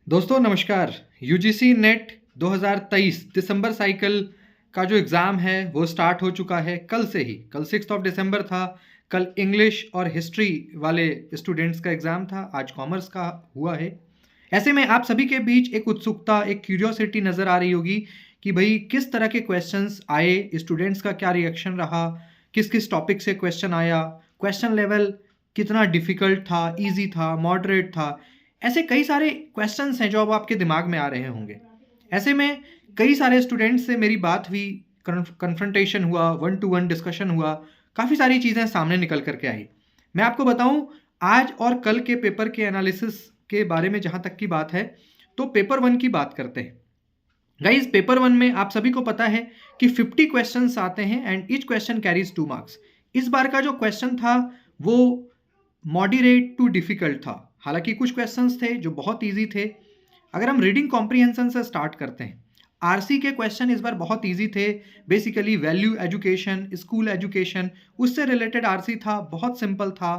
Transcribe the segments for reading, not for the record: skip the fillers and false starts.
दोस्तों नमस्कार। UGC net 2023 दिसंबर cycle का जो एग्ज़ाम है वो स्टार्ट हो चुका है कल से ही। कल 6 दिसंबर था। कल इंग्लिश और हिस्ट्री वाले स्टूडेंट्स का एग्ज़ाम था, आज कॉमर्स का हुआ है। ऐसे में आप सभी के बीच एक उत्सुकता, एक क्यूरियोसिटी नज़र आ रही होगी कि भाई किस तरह के क्वेश्चंस आए, स्टूडेंट्स का क्या रिएक्शन रहा, किस किस टॉपिक से क्वेश्चन आया, क्वेश्चन लेवल कितना डिफ़िकल्ट था, ईजी था, मॉडरेट था। ऐसे कई सारे क्वेश्चंस हैं जो अब आपके दिमाग में आ रहे होंगे। ऐसे में कई सारे स्टूडेंट्स से मेरी बात हुई, कन्फ्रंटेशन हुआ, वन टू वन डिस्कशन हुआ, काफ़ी सारी चीज़ें सामने निकल कर के आई। मैं आपको बताऊं, आज और कल के पेपर के एनालिसिस के बारे में जहाँ तक की बात है, तो पेपर वन की बात करते हैं। गाइज, पेपर वन में आप सभी को पता है कि 50 क्वेश्चंस आते हैं and each question carries 2 marks. इस बार का जो क्वेश्चन था वो मॉडरेट टू डिफिकल्ट था। हालांकि कुछ क्वेश्चंस थे जो बहुत इजी थे। अगर हम रीडिंग कॉम्प्रिहेंशन से स्टार्ट करते हैं, आरसी के क्वेश्चन इस बार बहुत इजी थे। Basically value education, school education, उससे रिलेटेड आरसी था, बहुत सिंपल था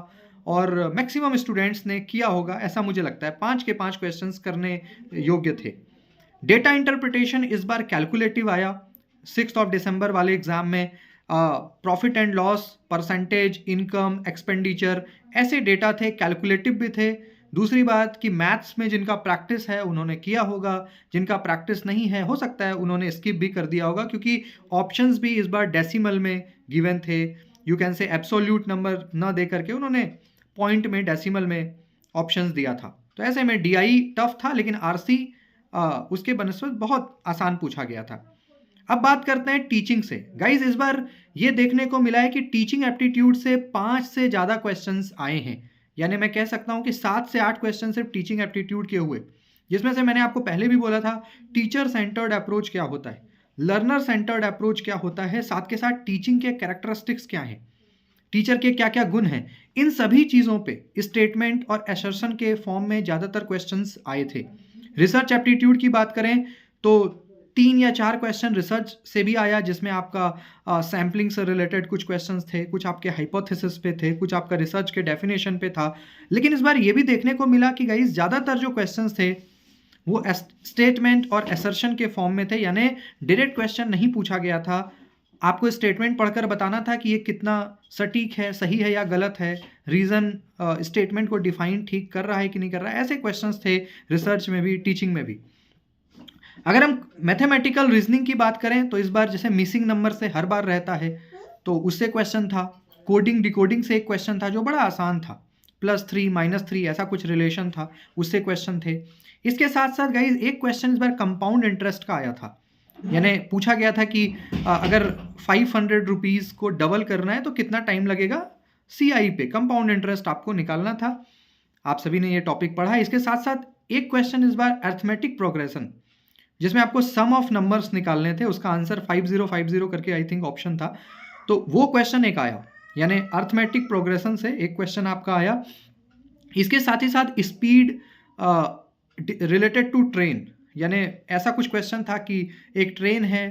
और मैक्सिमम स्टूडेंट्स ने किया होगा ऐसा मुझे लगता है। 5 के 5 क्वेश्चंस करने योग्य थे। डेटा इंटरप्रिटेशन इस बार कैलकुलेटिव आया 6 दिसंबर वाले एग्जाम में। Profit and loss, percentage, income, expenditure, ऐसे डेटा थे, कैलकुलेटिव भी थे। दूसरी बात कि मैथ्स में जिनका प्रैक्टिस है उन्होंने किया होगा, जिनका प्रैक्टिस नहीं है हो सकता है उन्होंने स्किप भी कर दिया होगा, क्योंकि ऑप्शंस भी इस बार डेसिमल में गिवन थे। यू कैन से एब्सोल्यूट नंबर ना दे करके उन्होंने पॉइंट में, डेसिमल में ऑप्शंस दिया था। तो ऐसे में डीआई टफ था, लेकिन आरसी उसके बनस्पत बहुत आसान पूछा गया था। अब बात करते हैं टीचिंग से। गाइज, इस बार ये देखने को मिला है कि टीचिंग एप्टीट्यूड से 5 से ज़्यादा क्वेश्चंस आए हैं। यानी मैं कह सकता हूं कि 7 से 8 क्वेश्चन सिर्फ टीचिंग एप्टीट्यूड के हुए, जिसमें से मैंने आपको पहले भी बोला था टीचर सेंटर्ड अप्रोच क्या होता है, लर्नर सेंटर्ड अप्रोच क्या होता है, साथ के साथ टीचिंग के कैरेक्टरिस्टिक्स क्या हैं, टीचर के क्या क्या गुण हैं, इन सभी चीज़ों पे स्टेटमेंट और एसर्शन के फॉर्म में ज़्यादातर क्वेश्चंस आए थे। रिसर्च एप्टीट्यूड की बात करें तो 3 या 4 क्वेश्चन रिसर्च से भी आया, जिसमें आपका सैम्पलिंग से रिलेटेड कुछ क्वेश्चंस थे, कुछ आपके हाइपोथेसिस पे थे, कुछ आपका रिसर्च के डेफिनेशन पे था। लेकिन इस बार ये भी देखने को मिला कि गाइस ज़्यादातर जो क्वेश्चंस थे वो स्टेटमेंट और एसर्शन के फॉर्म में थे। यानी डायरेक्ट क्वेश्चन नहीं पूछा गया था, आपको स्टेटमेंट पढ़कर बताना था कि ये कितना सटीक है, सही है या गलत है, रीज़न स्टेटमेंट को डिफाइन ठीक कर रहा है कि नहीं कर रहा है। ऐसे क्वेश्चंस थे रिसर्च में भी, टीचिंग में भी। अगर हम मैथमेटिकल रीजनिंग की बात करें तो इस बार जैसे मिसिंग नंबर से हर बार रहता है, तो उससे क्वेश्चन था। कोडिंग डिकोडिंग से एक क्वेश्चन था जो बड़ा आसान था, +3 -3 ऐसा कुछ रिलेशन था, उससे क्वेश्चन थे। इसके साथ साथ गाइज एक क्वेश्चन इस बार कंपाउंड इंटरेस्ट का आया था। यानी पूछा गया था कि अगर 500 रुपीज़ को डबल करना है तो कितना टाइम लगेगा सीआई पे, कंपाउंड इंटरेस्ट आपको निकालना था। आप सभी ने ये टॉपिक पढ़ा है। इसके साथ साथ एक क्वेश्चन इस बार अर्थमेटिक प्रोग्रेशन, जिसमें आपको सम ऑफ नंबर्स निकालने थे, उसका आंसर 5050 करके आई थिंक ऑप्शन था, तो वो क्वेश्चन एक आया। यानी अर्थमेटिक प्रोग्रेशन से एक क्वेश्चन आपका आया। इसके साथ ही साथ स्पीड रिलेटेड टू ट्रेन, यानी ऐसा कुछ क्वेश्चन था कि एक ट्रेन है,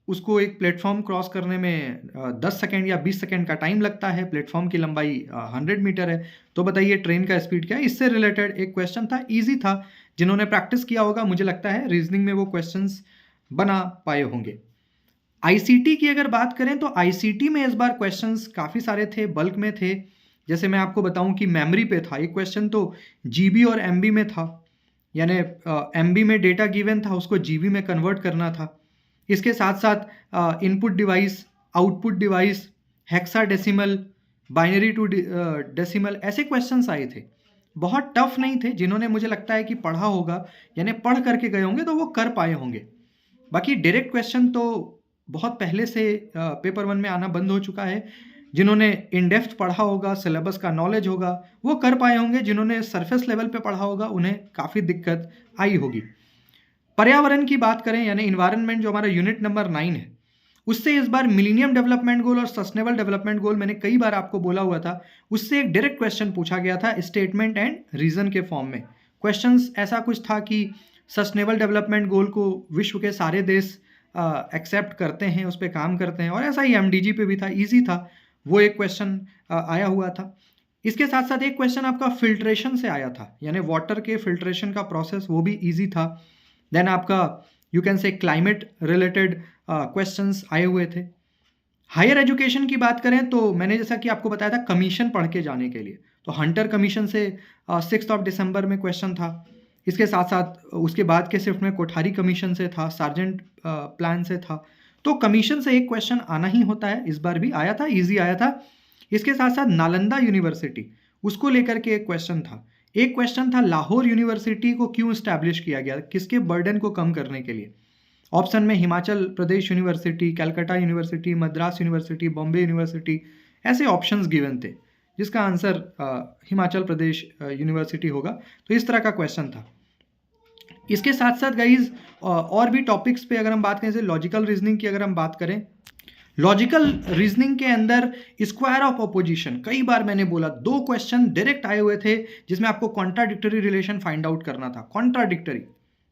उसको एक प्लेटफॉर्म क्रॉस करने में 10 सेकेंड या 20 सेकेंड का टाइम लगता है, प्लेटफॉर्म की लंबाई 100 मीटर है, तो बताइए ट्रेन का स्पीड क्या है। इससे रिलेटेड एक क्वेश्चन था, ईजी था, जिन्होंने प्रैक्टिस किया होगा मुझे लगता है रीजनिंग में वो क्वेश्चंस बना पाए होंगे। आईसीटी की अगर बात करें तो आईसीटी में इस बार क्वेश्चंस काफ़ी सारे थे, बल्क में थे। जैसे मैं आपको बताऊं कि मेमोरी पे था एक क्वेश्चन, तो जीबी और एमबी में था। यानी एमबी में डेटा गिवन था, उसको जीबी में कन्वर्ट करना था। इसके साथ साथ input device, output device, hexadecimal, binary to decimal, ऐसे क्वेश्चंस आए थे। बहुत टफ नहीं थे, जिन्होंने मुझे लगता है कि पढ़ा होगा, यानी पढ़ करके गए होंगे तो वो कर पाए होंगे। बाकी डायरेक्ट क्वेश्चन तो बहुत पहले से पेपर वन में आना बंद हो चुका है। जिन्होंने इन डेप्थ पढ़ा होगा, सिलेबस का नॉलेज होगा, वो कर पाए होंगे। जिन्होंने सरफेस लेवल पे पढ़ा होगा उन्हें काफ़ी दिक्कत आई होगी। पर्यावरण की बात करें, यानी इन्वायरमेंट, जो हमारा यूनिट नंबर 9 है, उससे इस बार मिलीनियम डेवलपमेंट गोल और सस्टेनेबल डेवलपमेंट गोल, मैंने कई बार आपको बोला हुआ था, उससे एक डायरेक्ट क्वेश्चन पूछा गया था स्टेटमेंट एंड रीजन के फॉर्म में। क्वेश्चंस ऐसा कुछ था कि सस्टेनेबल डेवलपमेंट गोल को विश्व के सारे देश एक्सेप्ट करते हैं, उस पर काम करते हैं, और ऐसा ही एमडीजी पे भी था, ईजी था, वो एक क्वेश्चन आया हुआ था। इसके साथ साथ एक क्वेश्चन आपका फिल्ट्रेशन से आया था, यानी वाटर के फिल्ट्रेशन का प्रोसेस, वो भी इजी था। देन आपका यू कैन से क्लाइमेट रिलेटेड क्वेश्चंस आए हुए थे। हायर एजुकेशन की बात करें तो मैंने जैसा कि आपको बताया था कमीशन पढ़ के जाने के लिए, तो हंटर कमीशन से 6 दिसंबर में क्वेश्चन था। इसके साथ साथ उसके बाद के शिफ्ट में कोठारी कमीशन से था, सार्जेंट प्लान से था। तो कमीशन से एक क्वेश्चन आना ही होता है, इस बार भी आया था, इजी आया था। इसके साथ साथ नालंदा यूनिवर्सिटी, उसको लेकर के एक क्वेश्चन था। एक क्वेश्चन था लाहौर यूनिवर्सिटी को क्यों इस्टेब्लिश किया गया, किसके बर्डन को कम करने के लिए। ऑप्शन में Himachal Pradesh University, Calcutta University, Madras University, Bombay University, ऐसे ऑप्शंस गिवन थे, जिसका आंसर हिमाचल प्रदेश यूनिवर्सिटी होगा। तो इस तरह का क्वेश्चन था। इसके साथ साथ गाइज और भी टॉपिक्स पे अगर हम बात करें, जैसे लॉजिकल रीजनिंग की अगर हम बात करें, लॉजिकल रीजनिंग के अंदर स्क्वायर ऑफ अपोजिशन, कई बार मैंने बोला 2 क्वेश्चन डायरेक्ट आए हुए थे जिसमें आपको कॉन्ट्राडिक्टरी रिलेशन फाइंड आउट करना था। कॉन्ट्राडिक्टरी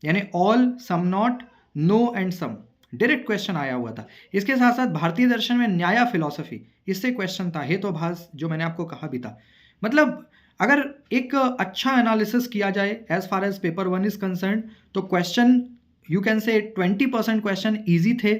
यानी all, some not, no and some, direct question आया हुआ था। इसके साथ साथ भारतीय दर्शन में न्याय फिलॉसफी, इससे क्वेश्चन था। हेतुभास जो मैंने आपको कहा भी था। मतलब अगर एक अच्छा एनालिसिस किया जाए as far as paper 1 is concern, तो question you can say 20% question easy थे,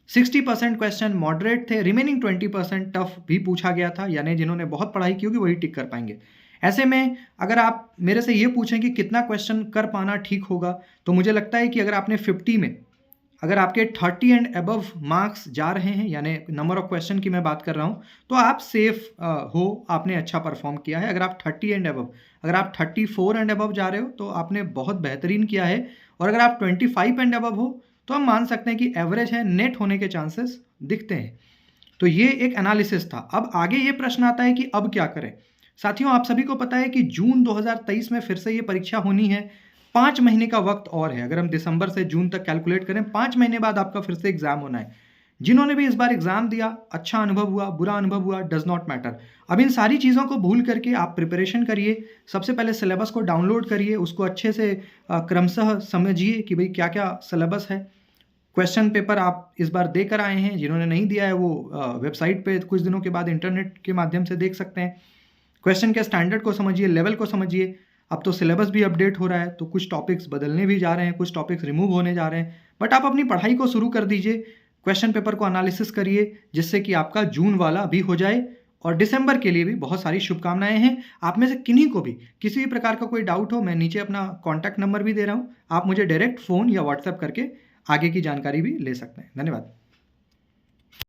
60% क्वेश्चन मॉडरेट थे, रिमेनिंग 20% टफ भी पूछा गया था, यानी जिन्होंने बहुत पढ़ाई की होगी वही टिक कर पाएंगे। ऐसे में अगर आप मेरे से ये पूछें कि कितना क्वेश्चन कर पाना ठीक होगा, तो मुझे लगता है कि अगर आपने 50 में अगर आपके 30 एंड अबव मार्क्स जा रहे हैं, यानी नंबर ऑफ क्वेश्चन की मैं बात कर रहा हूँ, तो आप सेफ हो, आपने अच्छा परफॉर्म किया है। अगर आप 30 एंड अबव, अगर आप 34 एंड अबव जा रहे हो तो आपने बहुत बेहतरीन किया है। और अगर आप 25 एंड अबव हो तो हम मान सकते हैं कि एवरेज है, नेट होने के चांसेस दिखते हैं। तो ये एक एनालिसिस था। अब आगे ये प्रश्न आता है कि अब क्या करें। साथियों, आप सभी को पता है कि जून 2023 में फिर से ये परीक्षा होनी है। 5 महीने का वक्त और है। अगर हम दिसंबर से जून तक कैलकुलेट करें, 5 महीने बाद आपका फिर से एग्जाम होना है। जिन्होंने भी इस बार एग्जाम दिया, अच्छा अनुभव हुआ, बुरा अनुभव हुआ, डज नॉट मैटर। अब इन सारी चीज़ों को भूल करके आप प्रिपरेशन करिए। सबसे पहले सिलेबस को डाउनलोड करिए, उसको अच्छे से क्रमशः समझिए कि भाई क्या क्या सिलेबस है। क्वेश्चन पेपर आप इस बार दे कर आए हैं, जिन्होंने नहीं दिया है वो वेबसाइट पे कुछ दिनों के बाद इंटरनेट के माध्यम से देख सकते हैं। क्वेश्चन के स्टैंडर्ड को समझिए, लेवल को समझिए। अब तो सिलेबस भी अपडेट हो रहा है, तो कुछ टॉपिक्स बदलने भी जा रहे हैं, कुछ टॉपिक्स रिमूव होने जा रहे हैं। बट आप अपनी पढ़ाई को शुरू कर दीजिए, क्वेश्चन पेपर को एनालिसिस करिए, जिससे कि आपका जून वाला भी हो जाए। और दिसंबर के लिए भी बहुत सारी शुभकामनाएं हैं। आप में से किन्हीं को भी किसी भी प्रकार का कोई डाउट हो, मैं नीचे अपना कॉन्टैक्ट नंबर भी दे रहा हूँ, आप मुझे डायरेक्ट फ़ोन या व्हाट्सएप करके आगे की जानकारी भी ले सकते हैं। धन्यवाद।